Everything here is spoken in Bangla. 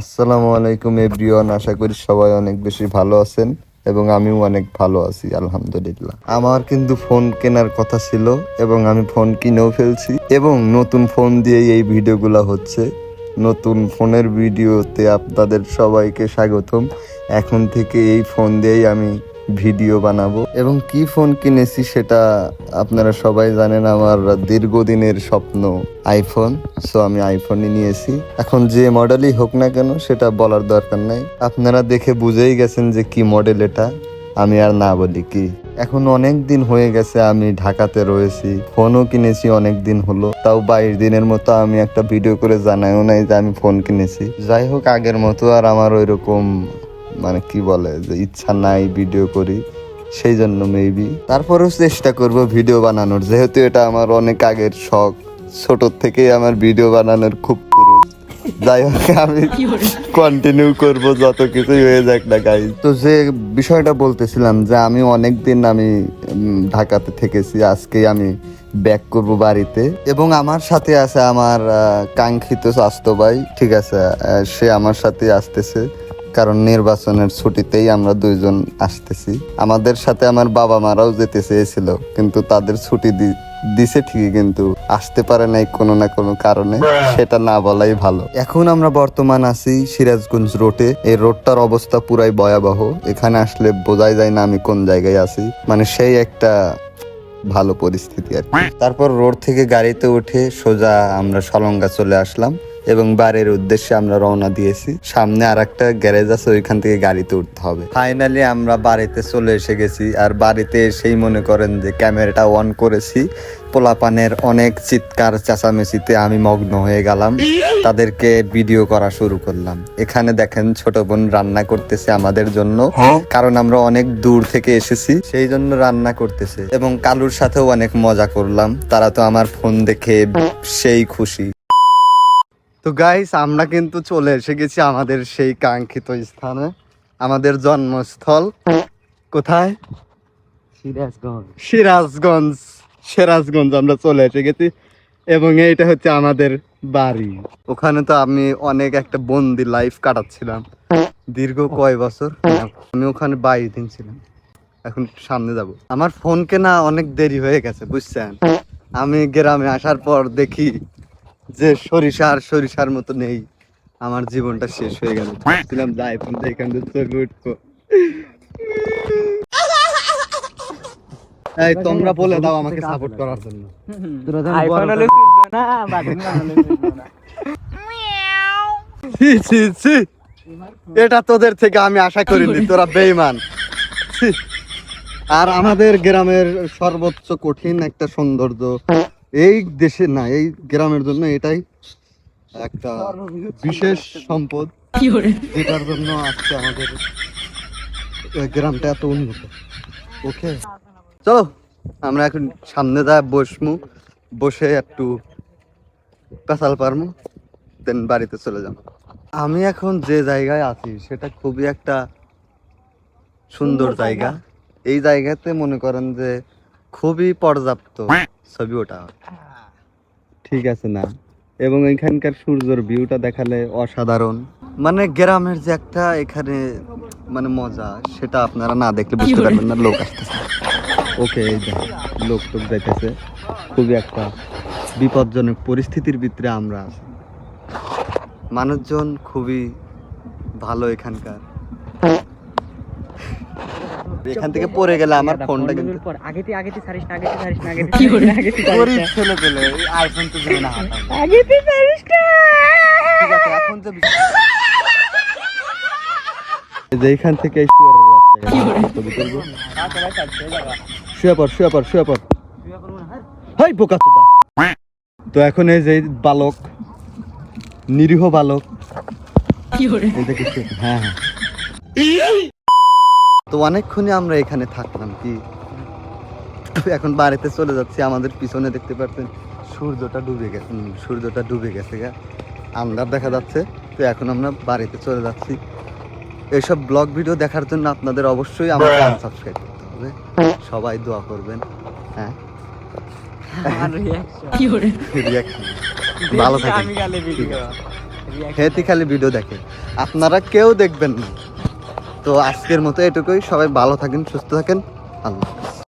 আসসালামু আলাইকুম এভরিওয়ান, আশা করি সবাই অনেক বেশি ভালো আছেন এবং আমিও অনেক ভালো আছি আলহামদুলিল্লাহ। আমার কিন্তু ফোন কেনার কথা ছিল এবং আমি ফোন কিনেও ফেলছি এবং নতুন ফোন দিয়েই এই ভিডিওগুলো হচ্ছে। নতুন ফোনের ভিডিওতে আপনাদের সবাইকে স্বাগতম। এখন থেকে এই ফোন দিয়েই আমি ভিডিও বানাবো এবং কি ফোন কিনেছি সেটা আপনারা সবাই জানেন। আমার দীর্ঘদিনের স্বপ্ন আইফোন, সো আমি আইফোনই নিয়েছি। এখন যে মডেলই হোক না কেন সেটা বলার দরকার নাই, আপনারা দেখে বুঝেই গেছেন যে কি মডেল এটা। আমি আর না বলি কি, এখন অনেক দিন হয়ে গেছে আমি ঢাকাতে রয়েছি, ফোনও কিনেছি অনেক দিন হলো, তাও 22 দিনের মতো আমি একটা ভিডিও করে জানাইও নাই যে আমি ফোন কিনেছি। যাই হোক, আগের মতো আর আমার ওইরকম মানে কি বলে যে ইচ্ছা নাই ভিডিও করি, সেই জন্য মেবি তারপরেও চেষ্টা করব ভিডিও বানানোর, যেহেতু এটা আমার অনেক আগের শখ। ছোট থেকেই আমার ভিডিও বানানোর খুব ক্রেজ। যাই হোক, আমি কন্টিনিউ করব যত কিছুই হয়ে যাক না গাইজ। তো যে বিষয়টা বলতেছিলাম যে আমি অনেক দিন আমি ঢাকাতে থেকেছি, আজকে আমি ব্যাক করব বাড়িতে এবং আমার সাথে আছে আমার কাঙ্ক্ষিত স্বাস্থ্য ভাই। ঠিক আছে, সে আমার সাথে আসতেছে কারণ নির্বাচনের ছুটিতেই আমরা দুইজন আসতেছি। আমাদের সাথে আমার বাবা মারাও যেতে চেয়েছিল কিন্তু তাদের ছুটি দিছে ঠিকই, কিন্তু আসতে পারে নাই কোনো না কোনো কারণে, সেটা না বলাই ভালো। এখন আমরা বর্তমান আছি সিরাজগঞ্জ রোডে। এই রোডটার অবস্থা পুরাই ভয়াবহ, এখানে আসলে বোঝাই যায় না আমি কোন জায়গায় আছি, মানে সেই একটা ভালো পরিস্থিতি আর কি। তারপর রোড থেকে গাড়িতে উঠে সোজা আমরা সলঙ্গা চলে আসলাম এবং বাড়ির উদ্দেশ্যে আমরা রওনা দিয়েছি। সামনে আর একটা গ্যারেজ আছে, ওইখান থেকে গাড়িতে উঠতে হবে। ফাইনালি আমরা বাড়িতে চলে এসে গেছি। আর বাড়িতে এসেই মনে করেন যে ক্যামেরাটা অন করেছি, পোলাপানের অনেক চিৎকার চেঁচামেচিতে আমি মগ্ন হয়ে গেলাম, তাদেরকে ভিডিও করা শুরু করলাম। এখানে দেখেন ছোট বোন রান্না করতেছে আমাদের জন্য, কারণ আমরা অনেক দূর থেকে এসেছি সেই জন্য রান্না করতেছে। এবং কালুর সাথেও অনেক মজা করলাম, তারা তো আমার ফোন দেখে সেই খুশি। তো গাইস, আমরা কিন্তু চলে এসে গেছি আমাদের সেই কাঙ্ক্ষিত স্থানে, আমাদের জন্মস্থল। কোথায়? সিরাজগঞ্জ। সিরাজগঞ্জ আমরা চলে এসে গেছি এবং এইটা হচ্ছে আমাদের বাড়ি। ওখানে তো আমি অনেক একটা বন্দি লাইফ কাটাচ্ছিলাম দীর্ঘ কয় বছর। আমি ওখানে 22 দিন ছিলাম। এখন সামনে যাব। আমার ফোন কেনা অনেক দেরি হয়ে গেছে বুঝছেন। আমি গ্রামে আসার পর দেখি যে সরিষার মতো নেই, আমার জীবনটা শেষ হয়ে গেল। ছিলাম যাই ফোন এখান থেকে চলে উঠবো। এই তোমরা বলে দাও আমাকে সাপোর্ট করার জন্য। এটা তোদের থেকে আমি আশা করিনি, তোরা বেঈমান। আর আমাদের গ্রামের সর্বোচ্চ কঠিন একটা সৌন্দর্য এই দেশে না, এই গ্রামের জন্য এটাই একটা বিশেষ সম্পদ, যেটার জন্য আজকে আমাদের গ্রামটা এত উন্নত। ওকে, চলো আমরা এখন সামনে যা বসে একটু পেশাল পারমু, দেন বাড়িতে চলে যাব। আমি এখন যে জায়গায় আছি সেটা খুবই একটা সুন্দর জায়গা। এই জায়গাতে মনে করেন যে খুবই পর্যাপ্ত ছবি ওঠা হয়, ঠিক আছে না? এবং এখানকার সূর্যের ভিউটা দেখালে অসাধারণ। মানে গ্রামের যে একটা এখানে মানে মজা, সেটা আপনারা না দেখলে বুঝতে পারবেন না। লোক আসতেছে, ওকে, এই লোক যাইতেছে। খুবই একটা বিপজ্জনক পরিস্থিতির ভিতরে আমরা আছি। মানুষজন খুবই ভালো এখানকার। এখান থেকে পড়ে গেলে আমার ফোনটা কিন্তু ছেলে পেলে আইফোন তো যাবে না। এখন তো এইখান থেকে শুয়ে পড়। হাই বোকা চোদা। তো এখন এই যে বালক, নিরীহ বালক, হ্যাঁ হ্যাঁ, তো অনেকক্ষণই আমরা এখানে থাকলাম কি, এখন বাড়িতে চলে যাচ্ছি। আমাদের পিছনে দেখতে পাচ্ছেন সূর্যটা ডুবে গেছে গা, আন্ধার দেখা যাচ্ছে। তো এখন আমরা বাড়িতে চলে যাচ্ছি। এইসব ব্লগ ভিডিও দেখার জন্য আপনাদের অবশ্যই আমাকে আনসাবস্ক্রাইব করতে হবে। সবাই দোয়া করবেন। হ্যাঁ, রিঅ্যাকশন ভালো থাকবেন। হেতি খালি ভিডিও দেখে, আপনারা কেউ দেখবেন না। তো আজকের মতো এটুকুই, সবাই ভালো থাকেন, সুস্থ থাকেন, আল্লাহ হাফেজ।